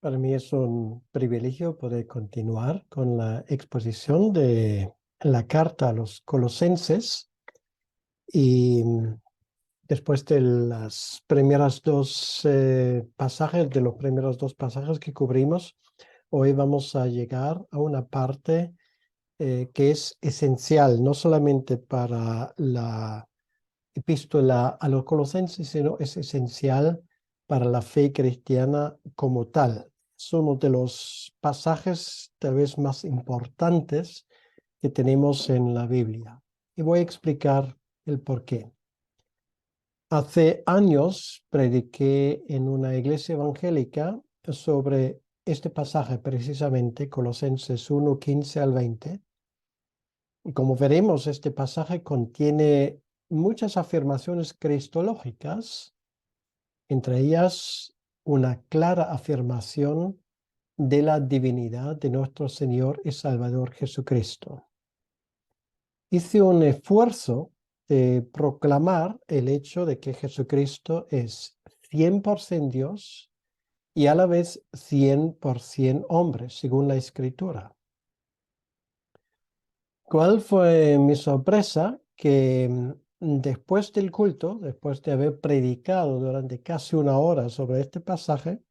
Para mí es un privilegio poder continuar con la exposición de la carta a los Colosenses y después de las primeras dos pasajes, de los primeros dos pasajes que cubrimos, hoy vamos a llegar a una parte que es esencial, no solamente para la epístola a los Colosenses, sino es esencial para la fe cristiana como tal. Es uno de los pasajes tal vez más importantes que tenemos en la Biblia. Y voy a explicar el por qué. Hace años prediqué en una iglesia evangélica sobre este pasaje precisamente, Colosenses 1, 15 al 20. Y como veremos, este pasaje contiene muchas afirmaciones cristológicas, entre ellas una clara afirmación de la divinidad de nuestro Señor y Salvador Jesucristo. Hice un esfuerzo de proclamar el hecho de que Jesucristo es 100% Dios y a la vez 100% hombre, según la Escritura. ¿Cuál fue mi sorpresa? Que después del culto, después de haber predicado durante casi una hora sobre este pasaje,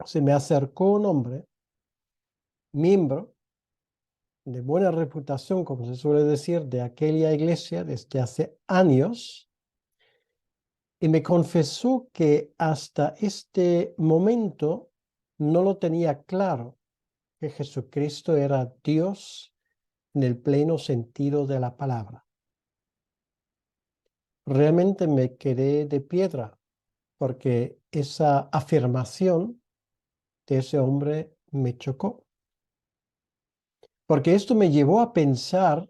se me acercó un hombre, miembro de buena reputación, como se suele decir, de aquella iglesia desde hace años, y me confesó que hasta este momento no lo tenía claro, que Jesucristo era Dios en el pleno sentido de la palabra. Realmente me quedé de piedra porque esa afirmación de ese hombre me chocó. Porque esto me llevó a pensar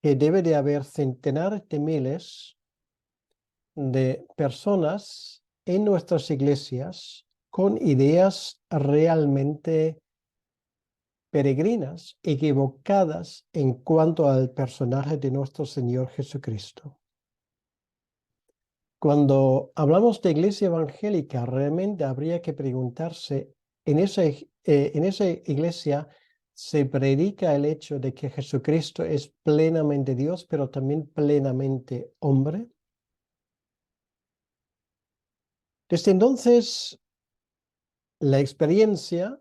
que debe de haber centenares de miles de personas en nuestras iglesias con ideas realmente peregrinas, equivocadas en cuanto al personaje de nuestro Señor Jesucristo. Cuando hablamos de iglesia evangélica, realmente habría que preguntarse, en esa iglesia se predica el hecho de que Jesucristo es plenamente Dios, pero también plenamente hombre. Desde entonces, la experiencia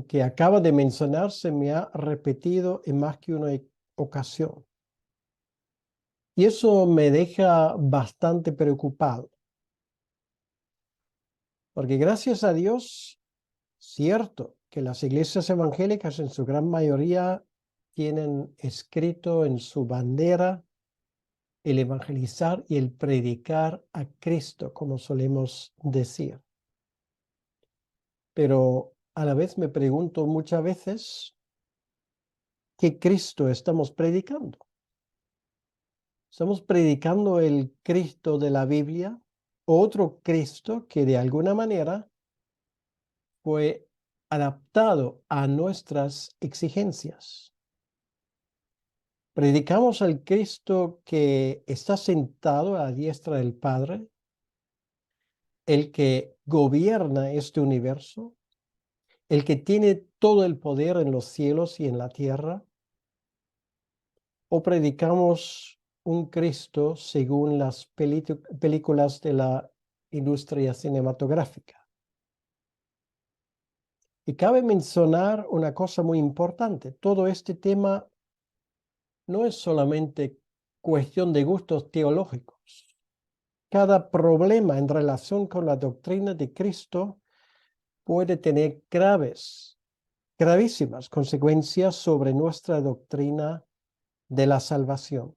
que acaba de mencionar se me ha repetido en más que una ocasión. Y eso me deja bastante preocupado, porque gracias a Dios, cierto que las iglesias evangélicas en su gran mayoría tienen escrito en su bandera el evangelizar y el predicar a Cristo, como solemos decir. Pero a la vez me pregunto muchas veces, ¿qué Cristo estamos predicando? ¿Estamos predicando el Cristo de la Biblia? ¿Otro Cristo que de alguna manera fue adaptado a nuestras exigencias? ¿Predicamos al Cristo que está sentado a la diestra del Padre, el que gobierna este universo, el que tiene todo el poder en los cielos y en la tierra? ¿O predicamos un Cristo según las películas de la industria cinematográfica? Y cabe mencionar una cosa muy importante. Todo este tema no es solamente cuestión de gustos teológicos. Cada problema en relación con la doctrina de Cristo puede tener gravísimas consecuencias sobre nuestra doctrina de la salvación.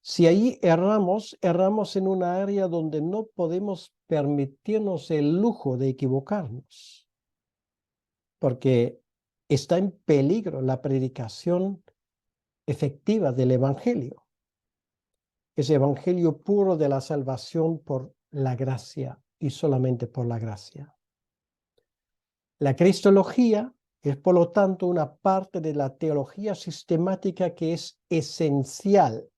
Si ahí erramos en una área donde no podemos permitirnos el lujo de equivocarnos, porque está en peligro la predicación efectiva del Evangelio, ese Evangelio puro de la salvación por la gracia y solamente por la gracia. La cristología es, por lo tanto, una parte de la teología sistemática que es esencial.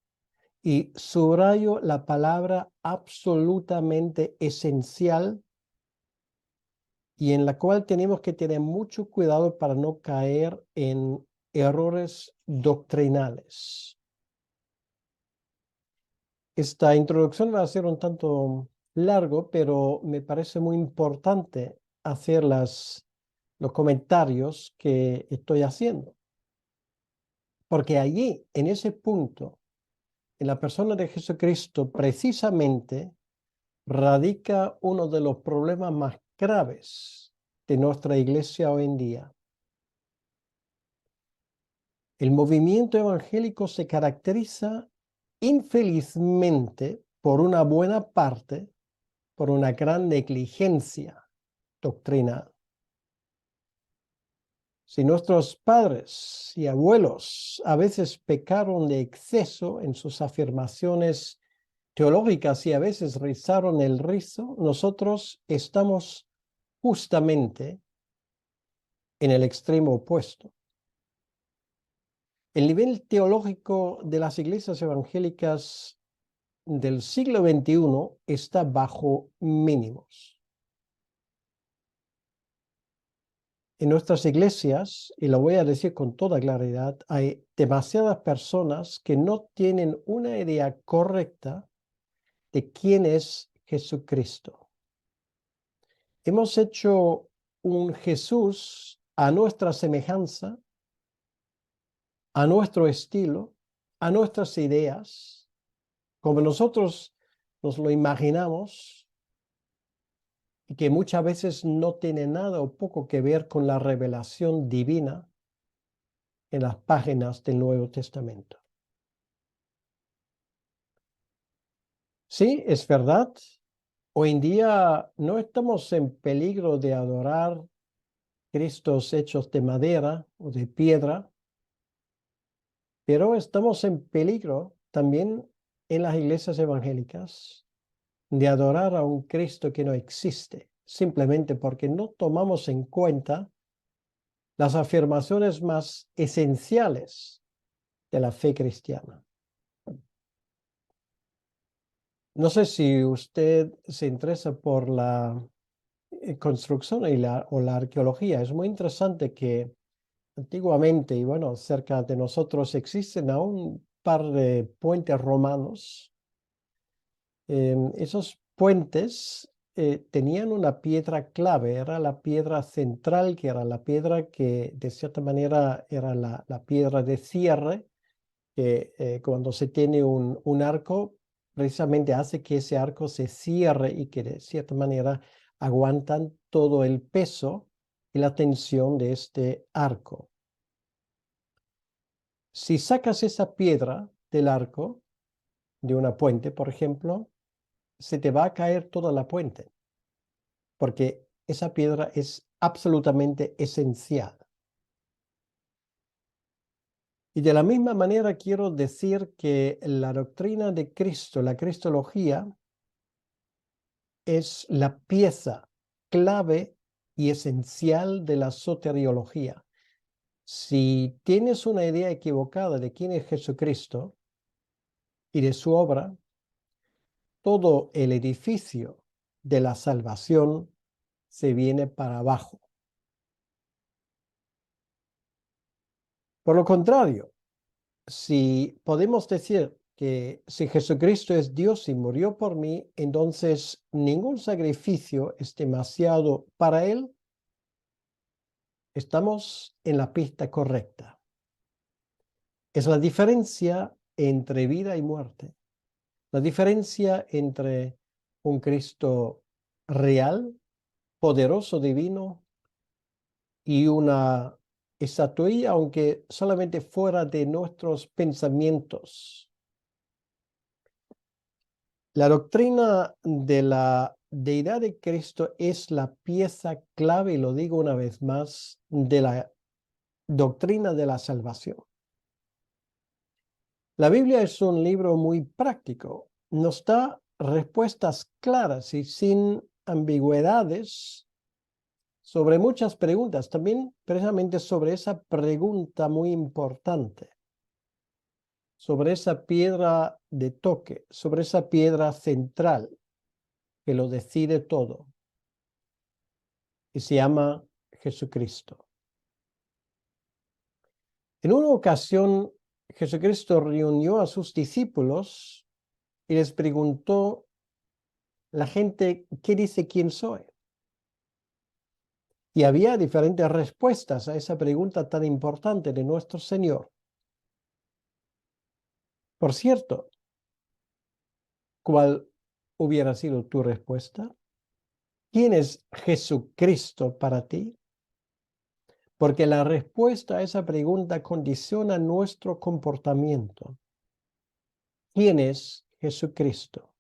Y subrayo la palabra absolutamente esencial y en la cual tenemos que tener mucho cuidado para no caer en errores doctrinales. Esta introducción va a ser un tanto largo, pero me parece muy importante hacer los comentarios que estoy haciendo. Porque allí, en ese punto, en la persona de Jesucristo, precisamente radica uno de los problemas más graves de nuestra iglesia hoy en día. El movimiento evangélico se caracteriza infelizmente por una buena parte, por una gran negligencia doctrinal. Si nuestros padres y abuelos a veces pecaron de exceso en sus afirmaciones teológicas y a veces rizaron el rizo, nosotros estamos justamente en el extremo opuesto. El nivel teológico de las iglesias evangélicas del siglo XXI está bajo mínimos. En nuestras iglesias, y lo voy a decir con toda claridad, hay demasiadas personas que no tienen una idea correcta de quién es Jesucristo. Hemos hecho un Jesús a nuestra semejanza, a nuestro estilo, a nuestras ideas, como nosotros nos lo imaginamos, y que muchas veces no tiene nada o poco que ver con la revelación divina en las páginas del Nuevo Testamento. Sí, es verdad. Hoy en día no estamos en peligro de adorar Cristos hechos de madera o de piedra, pero estamos en peligro también en las iglesias evangélicas de adorar a un Cristo que no existe, simplemente porque no tomamos en cuenta las afirmaciones más esenciales de la fe cristiana. No sé si usted se interesa por la construcción o la arqueología. Es muy interesante que antiguamente, y bueno, cerca de nosotros existen aún un par de puentes romanos. Esos puentes tenían una piedra clave, era la piedra central, que era la piedra que de cierta manera era la piedra de cierre, que cuando se tiene un arco, precisamente hace que ese arco se cierre y que de cierta manera aguantan todo el peso y la tensión de este arco. Si sacas esa piedra del arco de una puente, por ejemplo, se te va a caer toda la puente, porque esa piedra es absolutamente esencial. Y de la misma manera quiero decir que la doctrina de Cristo, la cristología, es la pieza clave y esencial de la soteriología. Si tienes una idea equivocada de quién es Jesucristo y de su obra, todo el edificio de la salvación se viene para abajo. Por lo contrario, si podemos decir que si Jesucristo es Dios y murió por mí, entonces ningún sacrificio es demasiado para Él, estamos en la pista correcta. Es la diferencia entre vida y muerte, la diferencia entre un Cristo real, poderoso, divino, y una estatuilla, aunque solamente fuera de nuestros pensamientos. La doctrina de la deidad de Cristo es la pieza clave, y lo digo una vez más, de la doctrina de la salvación. La Biblia es un libro muy práctico. Nos da respuestas claras y sin ambigüedades sobre muchas preguntas, también precisamente sobre esa pregunta muy importante, sobre esa piedra de toque, sobre esa piedra central que lo decide todo. y se llama Jesucristo. En una ocasión, Jesucristo reunió a sus discípulos y les preguntó, la gente, ¿qué dice quién soy? Y había diferentes respuestas a esa pregunta tan importante de nuestro Señor. Por cierto, ¿cuál hubiera sido tu respuesta? ¿Quién es Jesucristo para ti? Porque la respuesta a esa pregunta condiciona nuestro comportamiento. ¿Quién es Jesucristo?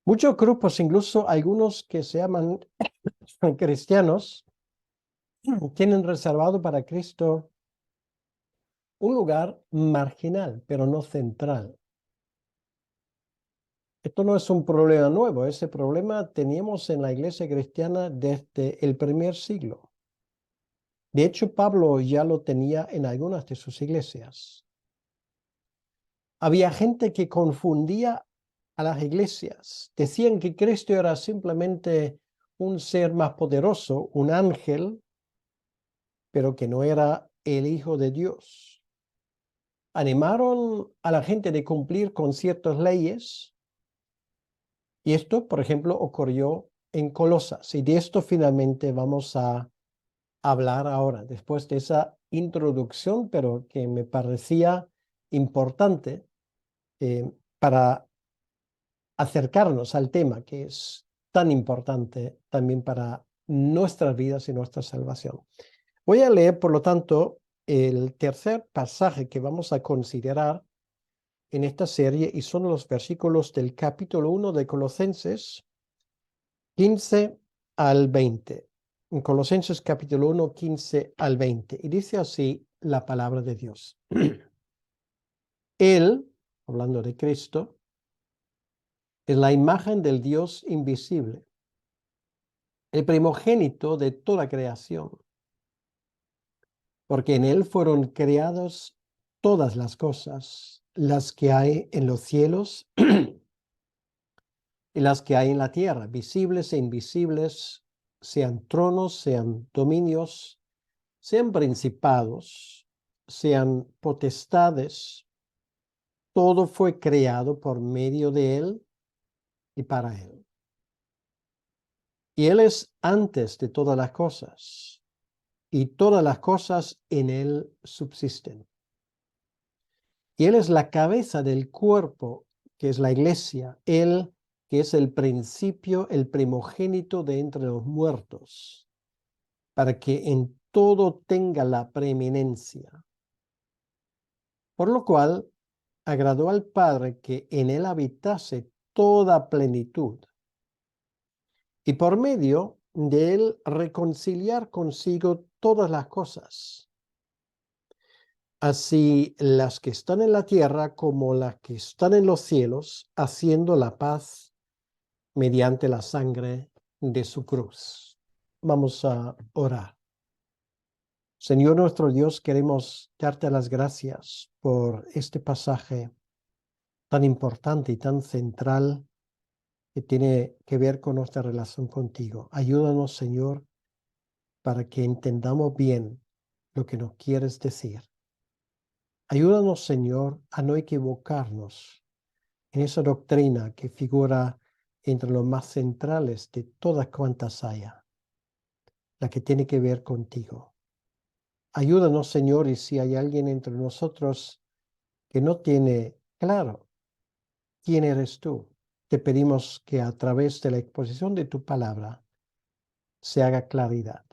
Muchos grupos, incluso algunos que se llaman cristianos, tienen reservado para Cristo un lugar marginal, pero no central. Esto no es un problema nuevo, ese problema teníamos en la iglesia cristiana desde el primer siglo. De hecho, Pablo ya lo tenía en algunas de sus iglesias. Había gente que confundía a las iglesias. Decían que Cristo era simplemente un ser más poderoso, un ángel, pero que no era el Hijo de Dios. Animaron a la gente de cumplir con ciertas leyes, y esto, por ejemplo, ocurrió en Colosas, y de esto finalmente vamos a hablar ahora, después de esa introducción, pero que me parecía importante para acercarnos al tema que es tan importante también para nuestras vidas y nuestra salvación. Voy a leer, por lo tanto, el tercer pasaje que vamos a considerar en esta serie y son los versículos del capítulo 1 de Colosenses 15 al 20. En Colosenses capítulo 1, 15 al 20. Y dice así la palabra de Dios. Él, hablando de Cristo, es la imagen del Dios invisible, el primogénito de toda creación, porque en Él fueron creadas todas las cosas, las que hay en los cielos y las que hay en la tierra, visibles e invisibles, sean tronos, sean dominios, sean principados, sean potestades, todo fue creado por medio de Él y para Él. Y Él es antes de todas las cosas, y todas las cosas en Él subsisten. Y Él es la cabeza del cuerpo, que es la iglesia, Él que es el principio, el primogénito de entre los muertos, para que en todo tenga la preeminencia. Por lo cual, agradó al Padre que en Él habitase toda plenitud, y por medio de Él reconciliar consigo todas las cosas, así las que están en la tierra como las que están en los cielos, haciendo la paz mediante la sangre de su cruz. Vamos a orar. Señor nuestro Dios, queremos darte las gracias por este pasaje tan importante y tan central que tiene que ver con nuestra relación contigo. Ayúdanos, Señor, para que entendamos bien lo que nos quieres decir. Ayúdanos, Señor, a no equivocarnos en esa doctrina que figura entre los más centrales de todas cuantas haya, la que tiene que ver contigo. Ayúdanos, Señor, y si hay alguien entre nosotros que no tiene claro quién eres tú, te pedimos que a través de la exposición de tu palabra se haga claridad.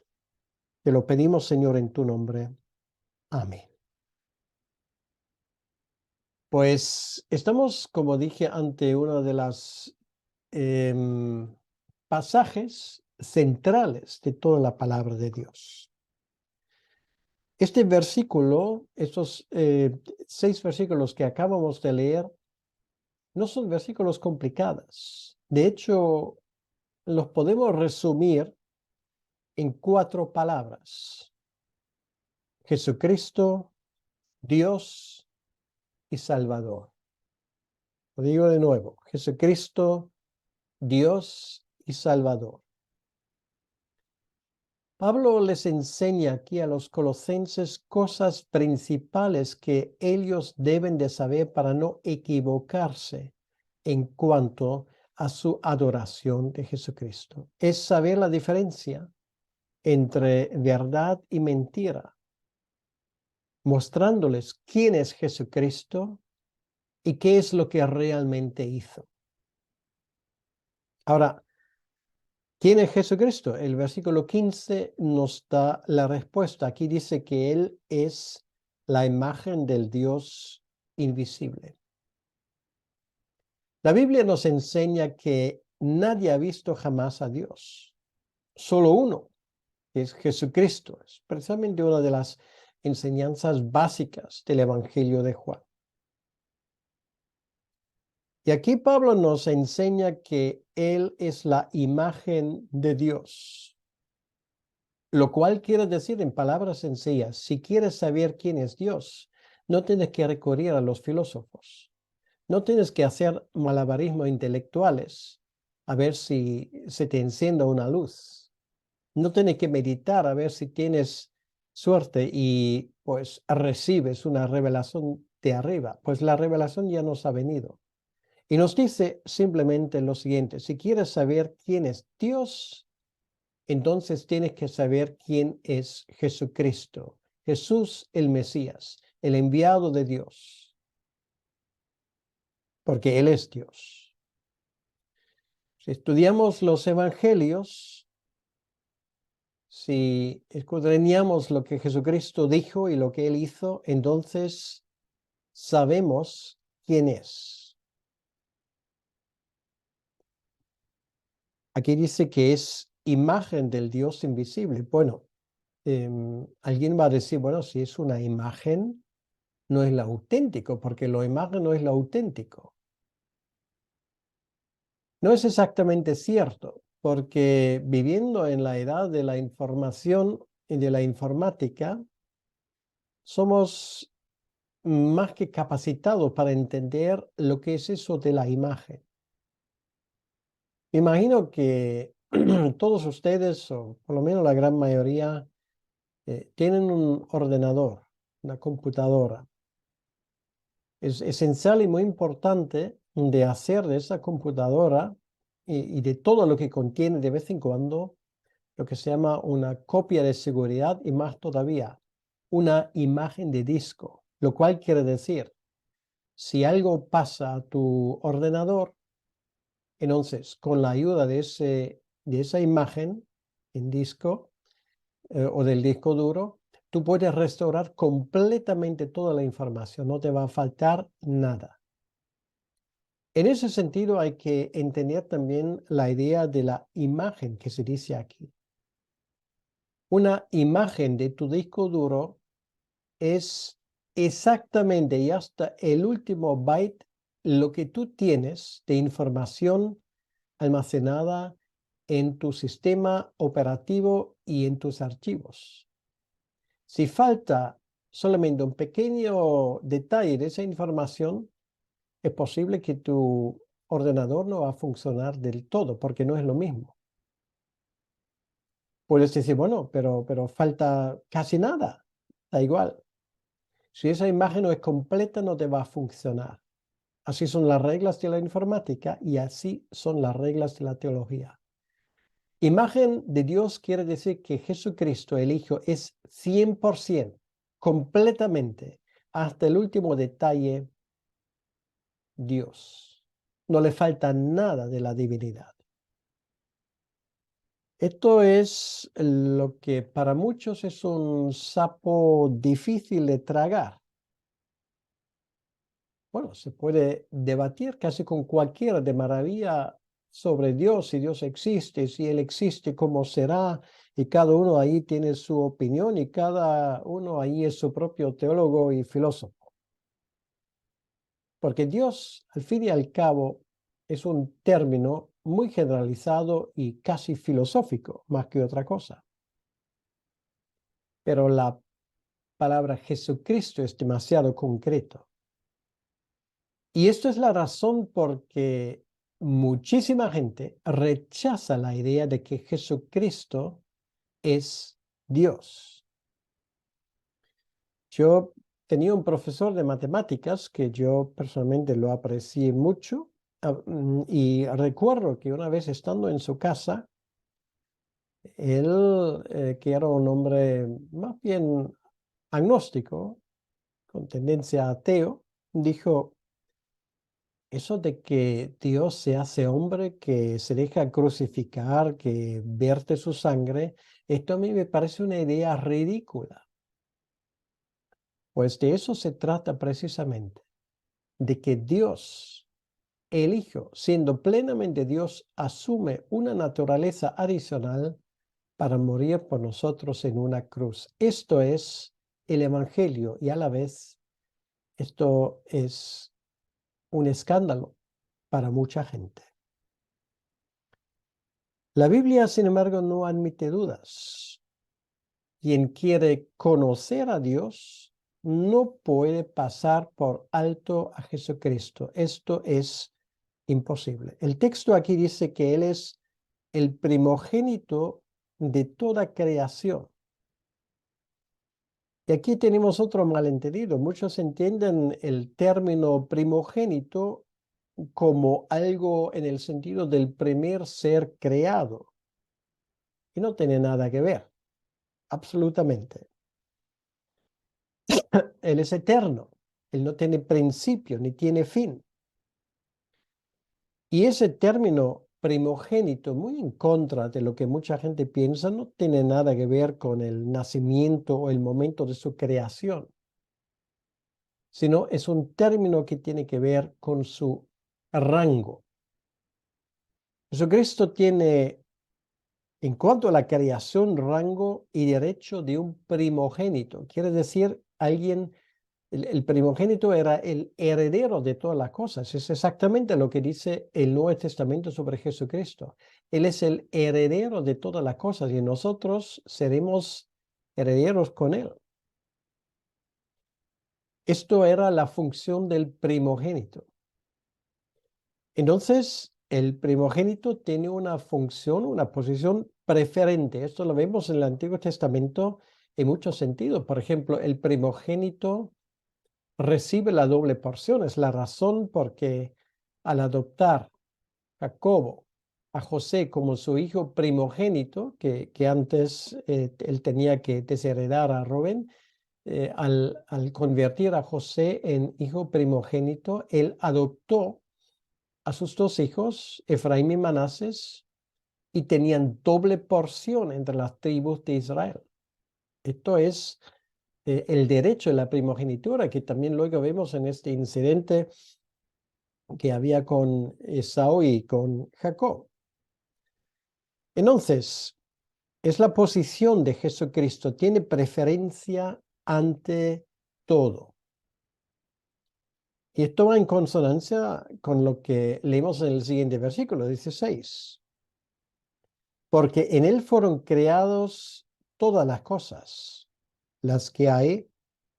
Te lo pedimos, Señor, en tu nombre. Amén. Pues estamos, como dije, ante uno de los pasajes centrales de toda la palabra de Dios. Este versículo, estos 6 versículos que acabamos de leer, no son versículos complicados. De hecho, los podemos resumir en 4 palabras. Jesucristo, Dios y Salvador. Lo digo de nuevo. Jesucristo, Dios y Salvador. Pablo les enseña aquí a los colosenses cosas principales que ellos deben de saber para no equivocarse en cuanto a su adoración de Jesucristo. Es saber la diferencia entre verdad y mentira, mostrándoles quién es Jesucristo y qué es lo que realmente hizo. Ahora, ¿quién es Jesucristo? El versículo 15 nos da la respuesta. Aquí dice que Él es la imagen del Dios invisible. La Biblia nos enseña que nadie ha visto jamás a Dios. Solo uno, que es Jesucristo. Es precisamente una de las enseñanzas básicas del Evangelio de Juan. Y aquí Pablo nos enseña que Él es la imagen de Dios. Lo cual quiere decir en palabras sencillas, si quieres saber quién es Dios, no tienes que recurrir a los filósofos. No tienes que hacer malabarismos intelectuales a ver si se te enciende una luz. No tienes que meditar a ver si tienes suerte y pues recibes una revelación de arriba. Pues la revelación ya nos ha venido. Y nos dice simplemente lo siguiente, si quieres saber quién es Dios, entonces tienes que saber quién es Jesucristo, Jesús el Mesías, el enviado de Dios, porque Él es Dios. Si estudiamos los evangelios, si escudriñamos lo que Jesucristo dijo y lo que Él hizo, entonces sabemos quién es. Aquí dice que es imagen del Dios invisible. Bueno, alguien va a decir, bueno, si es una imagen, no es lo auténtico, porque la imagen no es lo auténtico. No es exactamente cierto, porque viviendo en la edad de la información y de la informática, somos más que capacitados para entender lo que es eso de la imagen. Me imagino que todos ustedes, o por lo menos la gran mayoría, tienen un ordenador, una computadora. Es esencial y muy importante de hacer de esa computadora y de todo lo que contiene de vez en cuando lo que se llama una copia de seguridad y más todavía, una imagen de disco, lo cual quiere decir, si algo pasa a tu ordenador, entonces con la ayuda de esa imagen en disco o del disco duro, tú puedes restaurar completamente toda la información, no te va a faltar nada. En ese sentido hay que entender también la idea de la imagen que se dice aquí. Una imagen de tu disco duro es exactamente y hasta el último byte lo que tú tienes de información almacenada en tu sistema operativo y en tus archivos. Si falta solamente un pequeño detalle de esa información, es posible que tu ordenador no va a funcionar del todo porque no es lo mismo. Puedes decir, bueno, pero falta casi nada. Da igual. Si esa imagen no es completa, no te va a funcionar. Así son las reglas de la informática y así son las reglas de la teología. Imagen de Dios quiere decir que Jesucristo, el Hijo, es 100%, completamente, hasta el último detalle, Dios. No le falta nada de la divinidad. Esto es lo que para muchos es un sapo difícil de tragar. Bueno, se puede debatir casi con cualquiera de maravilla sobre Dios, si Dios existe, si Él existe, cómo será, y cada uno ahí tiene su opinión y cada uno ahí es su propio teólogo y filósofo. Porque Dios, al fin y al cabo, es un término muy generalizado y casi filosófico, más que otra cosa. Pero la palabra Jesucristo es demasiado concreto. Y esto es la razón por que muchísima gente rechaza la idea de que Jesucristo es Dios. Yo tenía un profesor de matemáticas que yo personalmente lo aprecié mucho, y recuerdo que una vez estando en su casa, él, que era un hombre más bien agnóstico, con tendencia a ateo, dijo, eso de que Dios se hace hombre, que se deja crucificar, que vierte su sangre, esto a mí me parece una idea ridícula. Pues de eso se trata precisamente, de que Dios, el Hijo, siendo plenamente Dios, asume una naturaleza adicional para morir por nosotros en una cruz. Esto es el Evangelio y a la vez esto es un escándalo para mucha gente. La Biblia, sin embargo, no admite dudas. Quien quiere conocer a Dios no puede pasar por alto a Jesucristo. Esto es imposible. El texto aquí dice que Él es el primogénito de toda creación. Y aquí tenemos otro malentendido. Muchos entienden el término primogénito como algo en el sentido del primer ser creado. Y no tiene nada que ver, absolutamente. Él es eterno. Él no tiene principio ni tiene fin. Y ese término primogénito, muy en contra de lo que mucha gente piensa, no tiene nada que ver con el nacimiento o el momento de su creación, sino es un término que tiene que ver con su rango. Jesucristo tiene, en cuanto a la creación, rango y derecho de un primogénito. Quiere decir, alguien, el primogénito era el heredero de todas las cosas. Es exactamente lo que dice el Nuevo Testamento sobre Jesucristo. Él es el heredero de todas las cosas y nosotros seremos herederos con él. Esto era la función del primogénito. Entonces, el primogénito tiene una función, una posición preferente. Esto lo vemos en el Antiguo Testamento en muchos sentidos. Por ejemplo, el primogénito recibe la doble porción. Es la razón porque al adoptar Jacobo a José como su hijo primogénito, que antes él tenía que desheredar a Rubén, al convertir a José en hijo primogénito, él adoptó a sus dos hijos, Efraín y Manases, y tenían doble porción entre las tribus de Israel. Esto es el derecho de la primogenitura, que también luego vemos en este incidente que había con Esaú y con Jacob. Entonces, es la posición de Jesucristo, tiene preferencia ante todo. Y esto va en consonancia con lo que leemos en el siguiente versículo 16. Porque en él fueron creados todas las cosas, las que hay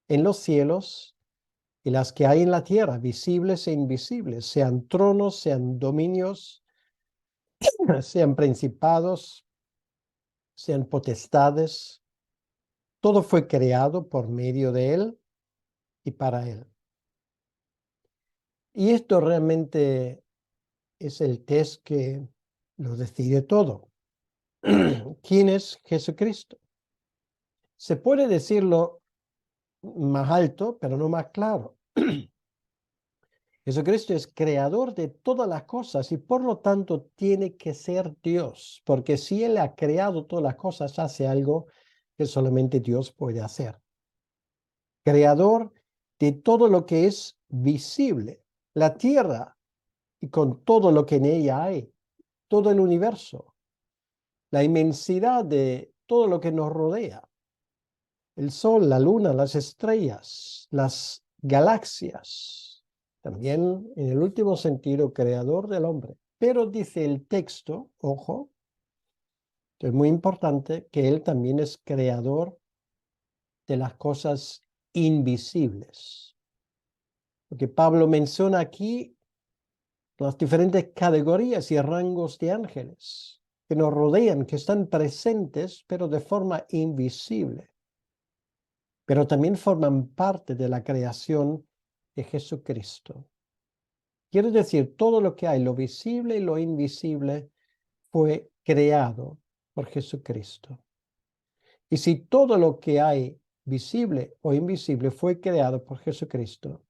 en los cielos y las que hay en la tierra, visibles e invisibles, sean tronos, sean dominios, sean principados, sean potestades. Todo fue creado por medio de él y para él. Y esto realmente es el test que lo decide todo. ¿Quién es Jesucristo? Se puede decirlo más alto, pero no más claro. Jesucristo es creador de todas las cosas y por lo tanto tiene que ser Dios, porque si Él ha creado todas las cosas, hace algo que solamente Dios puede hacer. Creador de todo lo que es visible, la tierra y con todo lo que en ella hay, todo el universo, la inmensidad de todo lo que nos rodea, el sol, la luna, las estrellas, las galaxias. También, en el último sentido, creador del hombre. Pero dice el texto, ojo, es muy importante, que él también es creador de las cosas invisibles. Porque Pablo menciona aquí las diferentes categorías y rangos de ángeles. que nos rodean, que están presentes, pero de forma invisible, pero también forman parte de la creación de Jesucristo. Quiere decir, todo lo que hay, lo visible y lo invisible, fue creado por Jesucristo. Y si todo lo que hay, visible o invisible, fue creado por Jesucristo,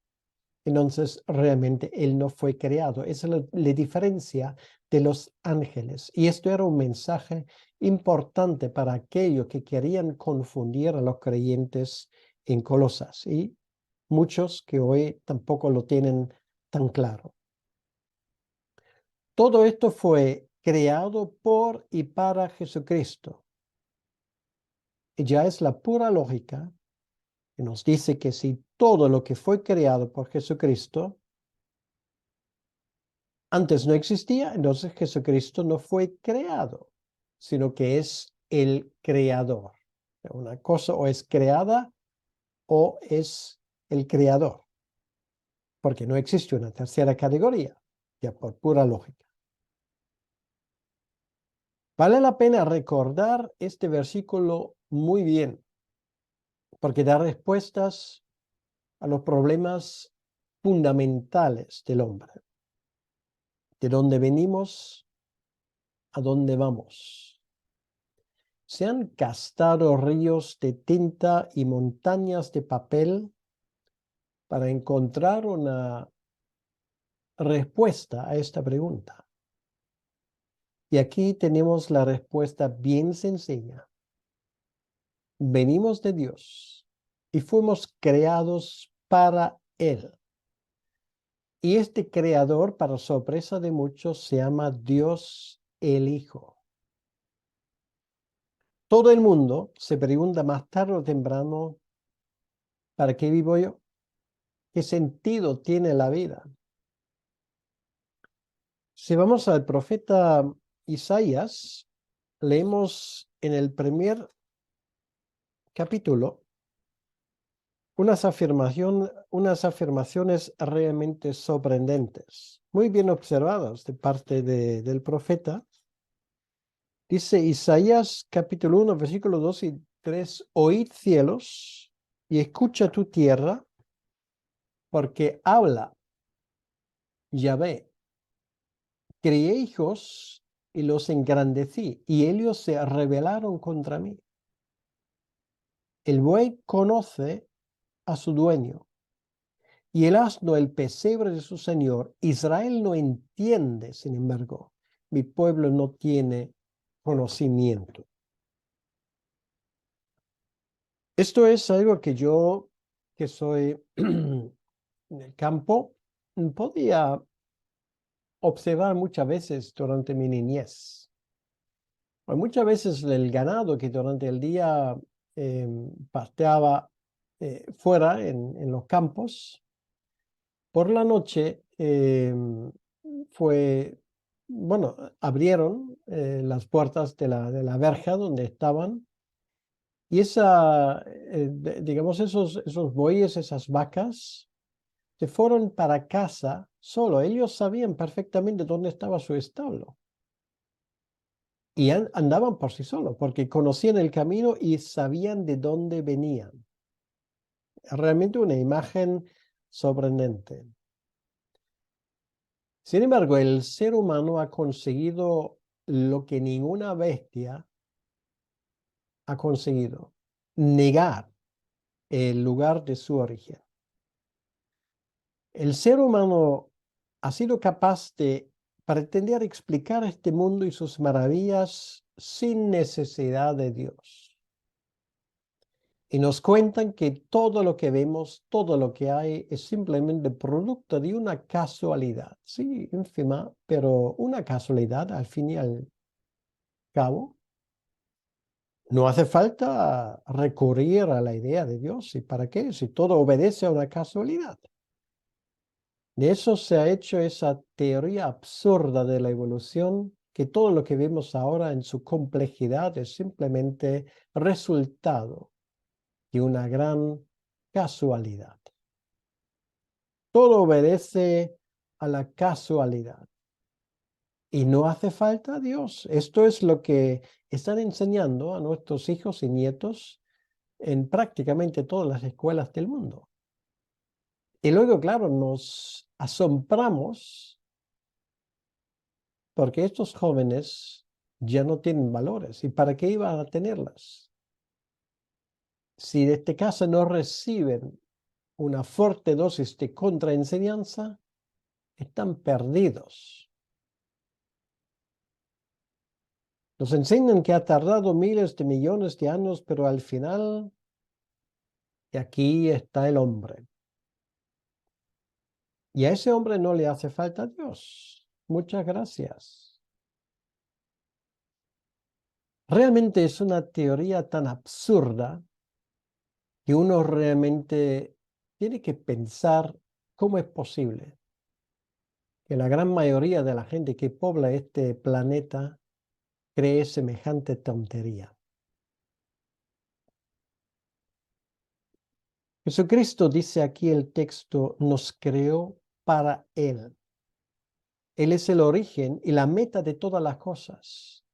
entonces realmente Él no fue creado. Esa es la diferencia de los ángeles. Y esto era un mensaje importante para aquellos que querían confundir a los creyentes en Colosas. Y muchos que hoy tampoco lo tienen tan claro. Todo esto fue creado por y para Jesucristo. Y ya es la pura lógica que nos dice que si todo lo que fue creado por Jesucristo antes no existía, entonces Jesucristo no fue creado, sino que es el creador. Una cosa o es creada o es el creador, porque no existe una tercera categoría, ya por pura lógica. Vale la pena recordar este versículo muy bien, porque da respuestas a los problemas fundamentales del hombre. De dónde venimos, a dónde vamos. Se han gastado ríos de tinta y montañas de papel para encontrar una respuesta a esta pregunta. Y aquí tenemos la respuesta bien sencilla. Venimos de Dios y fuimos creados para Él. Y este creador, para sorpresa de muchos, se llama Dios el Hijo. Todo el mundo se pregunta más tarde o temprano, ¿para qué vivo yo? ¿Qué sentido tiene la vida? Si vamos al profeta Isaías, leemos en el primer capítulo unas afirmaciones realmente sorprendentes, muy bien observadas de parte del profeta. Dice Isaías capítulo 1, versículo 2 y 3, oíd cielos y escucha tu tierra, porque habla Yahvé. Crié hijos y los engrandecí, y ellos se rebelaron contra mí. El buey conoce a su dueño, y el asno el pesebre de su señor. Israel no entiende, sin embargo, mi pueblo no tiene conocimiento. Esto es algo que yo, que soy en el campo, podía observar muchas veces durante mi niñez. Muchas veces el ganado que durante el día pasteaba fuera en los campos, por la noche bueno, abrieron las puertas de la verja donde estaban y digamos, esos bueyes, esas vacas, se fueron para casa solo. Ellos sabían perfectamente dónde estaba su establo. Y andaban por sí solos, porque conocían el camino y sabían de dónde venían. Realmente una imagen sorprendente. Sin embargo, el ser humano ha conseguido lo que ninguna bestia ha conseguido: negar el lugar de su origen. El ser humano ha sido capaz de pretender explicar este mundo y sus maravillas sin necesidad de Dios. Y nos cuentan que todo lo que vemos, todo lo que hay, es simplemente producto de una casualidad. Sí, ínfima, pero una casualidad al fin y al cabo. No hace falta recurrir a la idea de Dios. ¿Y para qué? Si todo obedece a una casualidad. De eso se ha hecho esa teoría absurda de la evolución, que todo lo que vemos ahora en su complejidad es simplemente resultado de una gran casualidad. Todo obedece a la casualidad. Y no hace falta a Dios. Esto es lo que están enseñando a nuestros hijos y nietos en prácticamente todas las escuelas del mundo. Y luego, claro, nos asombramos porque estos jóvenes ya no tienen valores. ¿Y para qué iban a tenerlas? Si desde casa no reciben una fuerte dosis de contraenseñanza, están perdidos. Nos enseñan que ha tardado miles de millones de años, pero al final, y aquí está el hombre. Y a ese hombre no le hace falta Dios. Muchas gracias. Realmente es una teoría tan absurda que uno realmente tiene que pensar cómo es posible que la gran mayoría de la gente que pobla este planeta cree semejante tontería. Jesucristo, dice aquí el texto, nos creó para Él. Él es el origen y la meta de todas las cosas.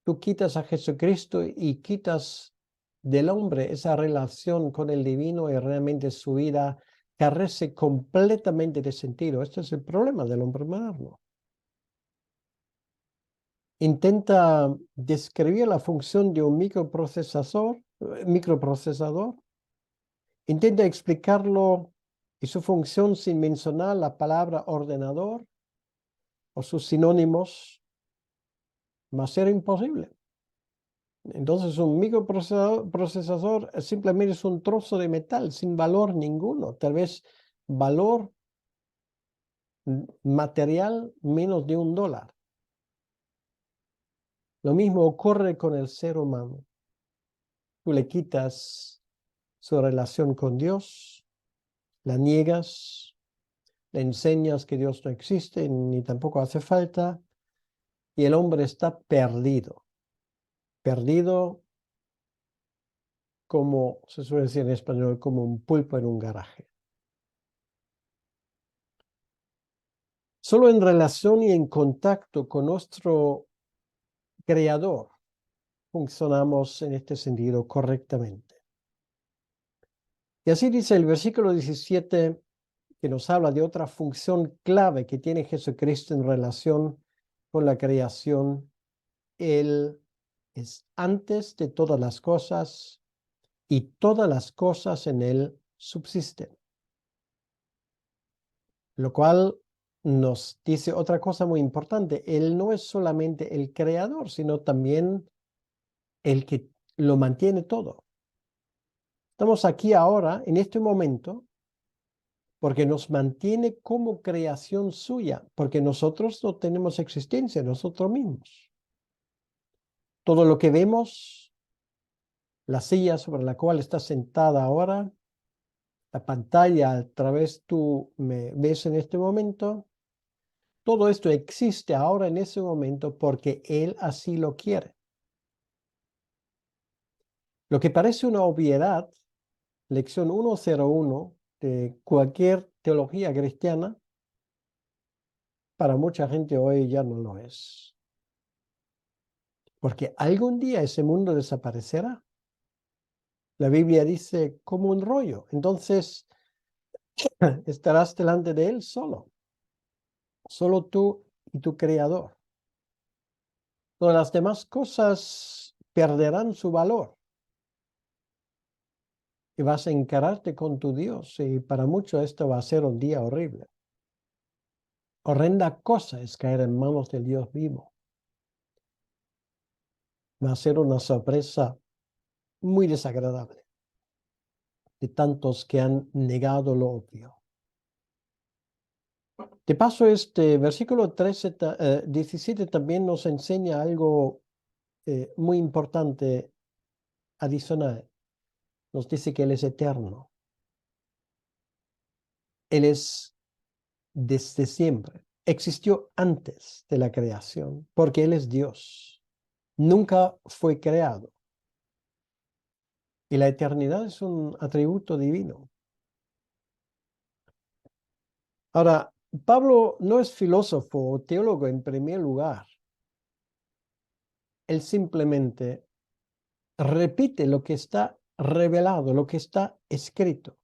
Tú quitas a Jesucristo y quitas del hombre esa relación con el divino y realmente su vida carece completamente de sentido. Este es el problema del hombre moderno. Intenta describir la función de un microprocesador. Intenta explicarlo y su función sin mencionar la palabra ordenador o sus sinónimos, más era imposible. Entonces un microprocesador simplemente es un trozo de metal sin valor ninguno, tal vez valor material menos de $1. Lo mismo ocurre con el ser humano. Tú le quitas su relación con Dios, la niegas, le enseñas que Dios no existe ni tampoco hace falta, y el hombre está perdido. Perdido como se suele decir en español, como un pulpo en un garaje. Solo en relación y en contacto con nuestro Creador funcionamos en este sentido correctamente. Y así dice el versículo 17, que nos habla de otra función clave que tiene Jesucristo en relación con la creación. Él es antes de todas las cosas y todas las cosas en Él subsisten. Lo cual nos dice otra cosa muy importante. Él no es solamente el creador, sino también el que lo mantiene todo. Estamos aquí ahora, en este momento, porque nos mantiene como creación suya, porque nosotros no tenemos existencia nosotros mismos. Todo lo que vemos, la silla sobre la cual estás sentada ahora, la pantalla a través tú me ves en este momento, todo esto existe ahora en ese momento porque Él así lo quiere. Lo que parece una obviedad, lección 101 de cualquier teología cristiana, para mucha gente hoy ya no lo es. Porque algún día ese mundo desaparecerá. La Biblia dice como un rollo. Entonces estarás delante de Él solo. Solo tú y tu Creador. Todas las demás cosas perderán su valor. Y vas a encararte con tu Dios. Y para muchos esto va a ser un día horrible. Horrenda cosa es caer en manos del Dios vivo. Va a ser una sorpresa muy desagradable de tantos que han negado lo obvio. De paso, este versículo 17 también nos enseña algo muy importante adicional. Nos dice que Él es eterno. Él es desde siempre. Existió antes de la creación, porque Él es Dios. Nunca fue creado. Y la eternidad es un atributo divino. Ahora, Pablo no es filósofo o teólogo en primer lugar. Él simplemente repite lo que está revelado, lo que está escrito.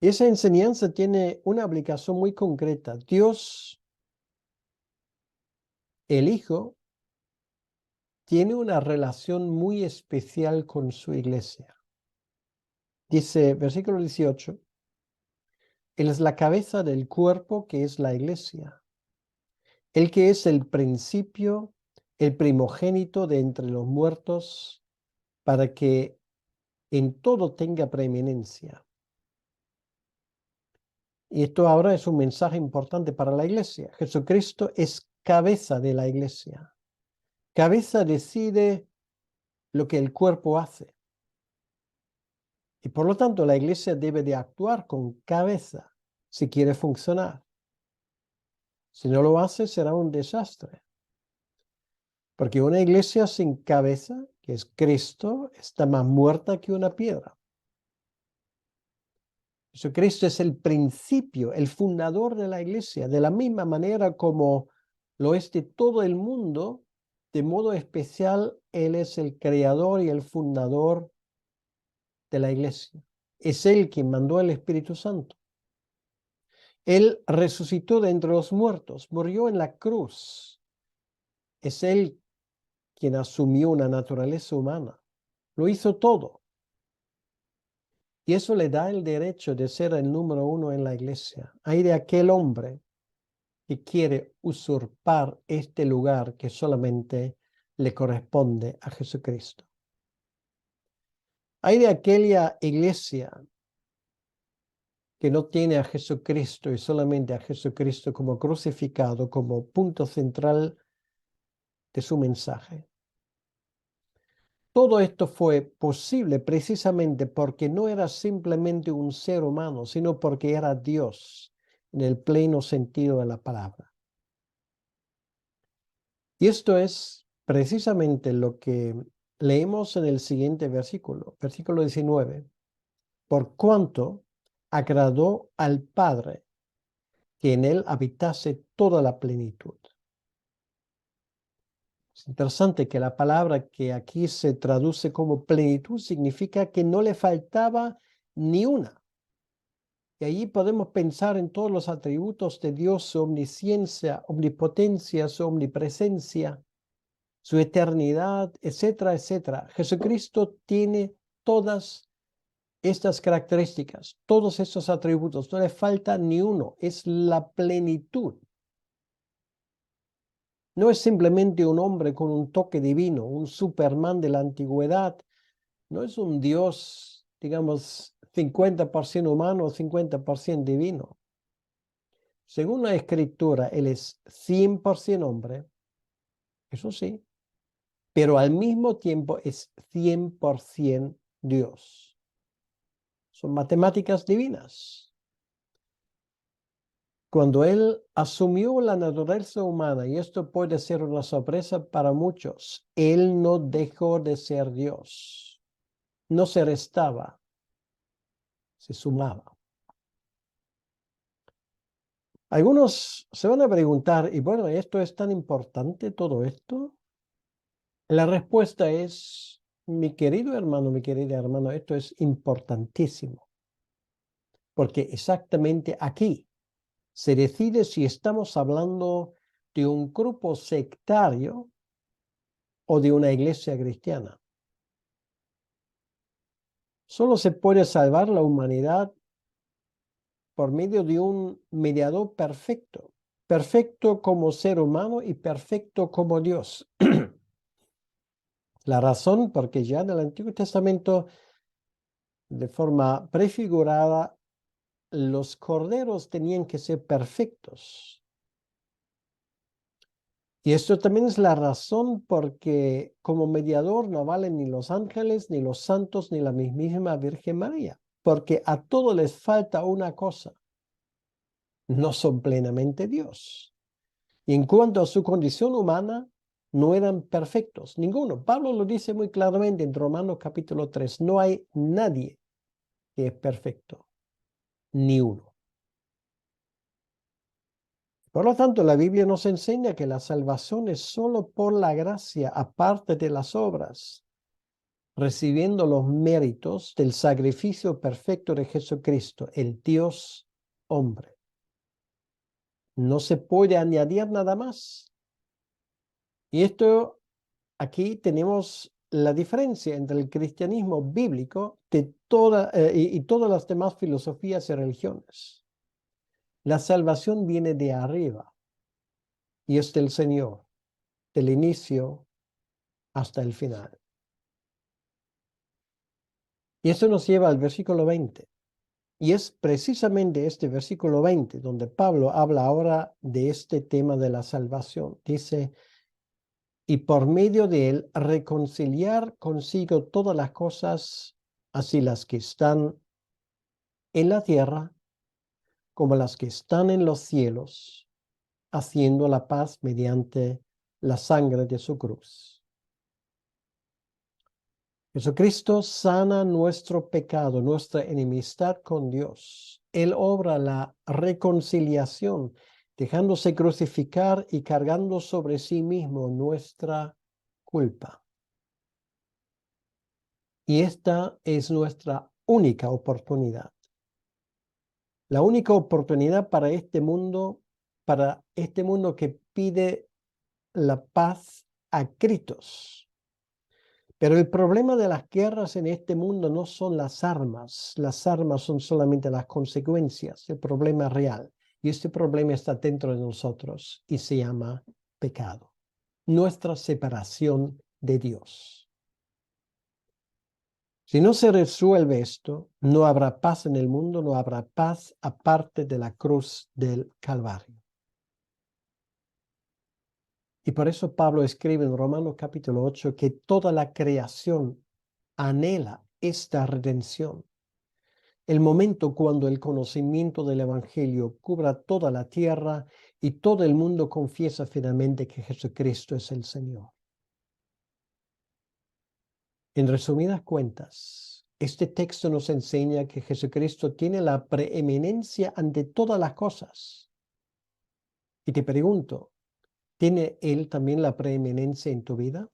Y esa enseñanza tiene una aplicación muy concreta. Dios, el Hijo, tiene una relación muy especial con su iglesia. Dice, versículo 18, Él es la cabeza del cuerpo que es la iglesia. El que es el principio, el primogénito de entre los muertos, para que en todo tenga preeminencia. Y esto ahora es un mensaje importante para la iglesia. Jesucristo es cabeza de la iglesia. Cabeza decide lo que el cuerpo hace. Y por lo tanto, la iglesia debe de actuar con cabeza si quiere funcionar. Si no lo hace, será un desastre. Porque una iglesia sin cabeza, que es Cristo, está más muerta que una piedra. Jesucristo es el principio, el fundador de la iglesia, de la misma manera como lo es de todo el mundo, de modo especial, Él es el creador y el fundador de la iglesia. Es Él quien mandó el Espíritu Santo. Él resucitó de entre los muertos, murió en la cruz. Es Él quien asumió una naturaleza humana. Lo hizo todo. Y eso le da el derecho de ser el número uno en la iglesia. Hay de aquel hombre que quiere usurpar este lugar que solamente le corresponde a Jesucristo. Hay de aquella iglesia que no tiene a Jesucristo y solamente a Jesucristo como crucificado, como punto central de su mensaje. Todo esto fue posible precisamente porque no era simplemente un ser humano, sino porque era Dios en el pleno sentido de la palabra. Y esto es precisamente lo que leemos en el siguiente versículo, versículo 19. Por cuanto agradó al Padre que en él habitase toda la plenitud. Es interesante que la palabra que aquí se traduce como plenitud significa que no le faltaba ni una. Y allí podemos pensar en todos los atributos de Dios, su omnisciencia, omnipotencia, su omnipresencia, su eternidad, etcétera, etcétera. Jesucristo tiene todas estas características, todos estos atributos, no le falta ni uno, es la plenitud. No es simplemente un hombre con un toque divino, un Superman de la antigüedad, no es un Dios, digamos, 50% humano, 50% divino. Según la Escritura, Él es 100% hombre, eso sí, pero al mismo tiempo es 100% Dios. Son matemáticas divinas. Cuando Él asumió la naturaleza humana, y esto puede ser una sorpresa para muchos, Él no dejó de ser Dios. No se restaba, se sumaba. Algunos se van a preguntar, y bueno, ¿esto es tan importante, todo esto? La respuesta es, mi querido hermano, mi querida hermana, esto es importantísimo, porque exactamente aquí se decide si estamos hablando de un grupo sectario o de una iglesia cristiana. Solo se puede salvar la humanidad por medio de un mediador perfecto, perfecto como ser humano y perfecto como Dios. La razón, porque ya en el Antiguo Testamento, de forma prefigurada, los corderos tenían que ser perfectos. Y esto también es la razón porque como mediador no valen ni los ángeles, ni los santos, ni la mismísima Virgen María, porque a todos les falta una cosa: no son plenamente Dios. Y en cuanto a su condición humana, no eran perfectos, ninguno. Pablo lo dice muy claramente en Romanos capítulo 3, no hay nadie que es perfecto, ni uno. Por lo tanto, la Biblia nos enseña que la salvación es solo por la gracia, aparte de las obras, recibiendo los méritos del sacrificio perfecto de Jesucristo, el Dios hombre. No se puede añadir nada más. Y esto, aquí tenemos la diferencia entre el cristianismo bíblico y todas las demás filosofías y religiones. La salvación viene de arriba y es del Señor, del inicio hasta el final. Y eso nos lleva al versículo 20. Y es precisamente este versículo 20 donde Pablo habla ahora de este tema de la salvación. Dice, y por medio de él reconciliar consigo todas las cosas, así las que están en la tierra como las que están en los cielos, haciendo la paz mediante la sangre de su cruz. Jesucristo sana nuestro pecado, nuestra enemistad con Dios. Él obra la reconciliación, dejándose crucificar y cargando sobre sí mismo nuestra culpa. Y esta es nuestra única oportunidad. La única oportunidad para este mundo que pide la paz a gritos. Pero el problema de las guerras en este mundo no son las armas son solamente las consecuencias, el problema real. Y este problema está dentro de nosotros y se llama pecado, nuestra separación de Dios. Si no se resuelve esto, no habrá paz en el mundo, no habrá paz aparte de la cruz del Calvario. Y por eso Pablo escribe en Romanos capítulo 8 que toda la creación anhela esta redención. El momento cuando el conocimiento del Evangelio cubra toda la tierra y todo el mundo confiesa finalmente que Jesucristo es el Señor. En resumidas cuentas, este texto nos enseña que Jesucristo tiene la preeminencia ante todas las cosas. Y te pregunto, ¿tiene Él también la preeminencia en tu vida?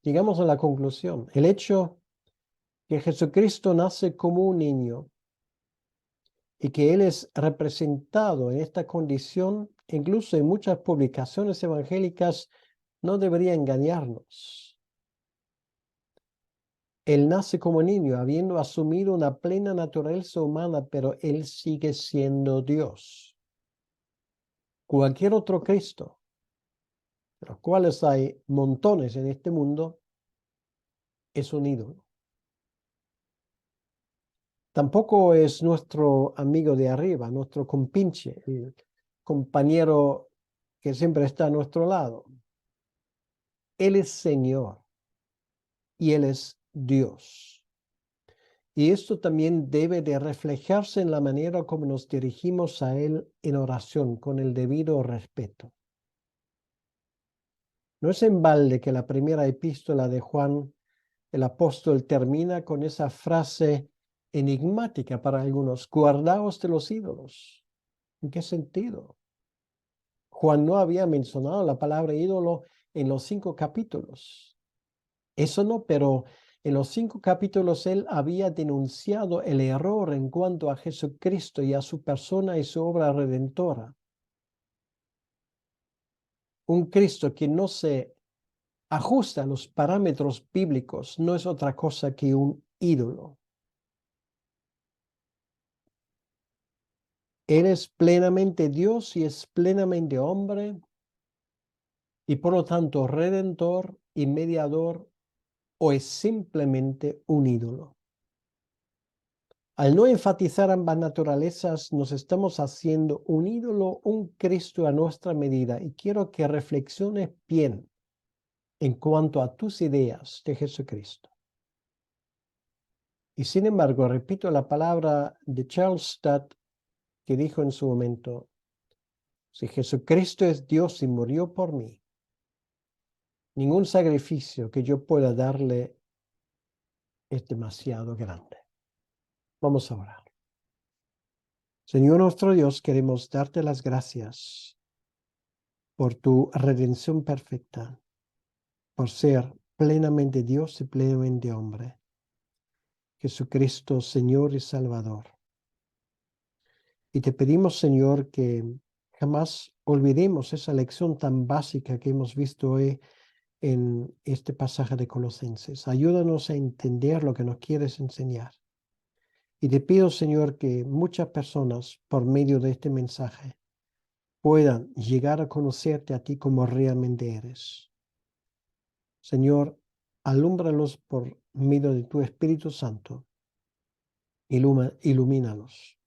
Llegamos a la conclusión. El hecho que Jesucristo nace como un niño y que Él es representado en esta condición, incluso en muchas publicaciones evangélicas, no debería engañarnos. Él nace como niño, habiendo asumido una plena naturaleza humana, pero Él sigue siendo Dios. Cualquier otro Cristo, de los cuales hay montones en este mundo, es un ídolo. Tampoco es nuestro amigo de arriba, nuestro compinche, el compañero que siempre está a nuestro lado. Él es Señor y Él es Dios. Y esto también debe de reflejarse en la manera como nos dirigimos a Él en oración, con el debido respeto. No es en balde que la primera epístola de Juan, el apóstol, termina con esa frase enigmática para algunos: guardaos de los ídolos. ¿En qué sentido? Juan no había mencionado la palabra ídolo en los 5 capítulos. Eso no, pero en los 5 capítulos él había denunciado el error en cuanto a Jesucristo y a su persona y su obra redentora. Un Cristo que no se ajusta a los parámetros bíblicos no es otra cosa que un ídolo. Él es plenamente Dios y es plenamente hombre y por lo tanto redentor y mediador, o es simplemente un ídolo. Al no enfatizar ambas naturalezas, nos estamos haciendo un ídolo, un Cristo a nuestra medida. Y quiero que reflexiones bien en cuanto a tus ideas de Jesucristo. Y sin embargo, repito la palabra de Charles Stott, que dijo en su momento: si Jesucristo es Dios y murió por mí, ningún sacrificio que yo pueda darle es demasiado grande. Vamos a orar. Señor nuestro Dios, queremos darte las gracias por tu redención perfecta, por ser plenamente Dios y plenamente hombre. Jesucristo, Señor y Salvador. Y te pedimos, Señor, que jamás olvidemos esa lección tan básica que hemos visto hoy en este pasaje de Colosenses. Ayúdanos a entender lo que nos quieres enseñar. Y te pido, Señor, que muchas personas, por medio de este mensaje, puedan llegar a conocerte a ti como realmente eres. Señor, alúmbralos por medio de tu Espíritu Santo. Ilumínalos.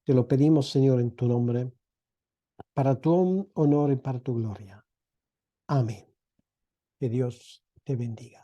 Te lo pedimos, Señor, en tu nombre, para tu honor y para tu gloria. Amén. Que Dios te bendiga.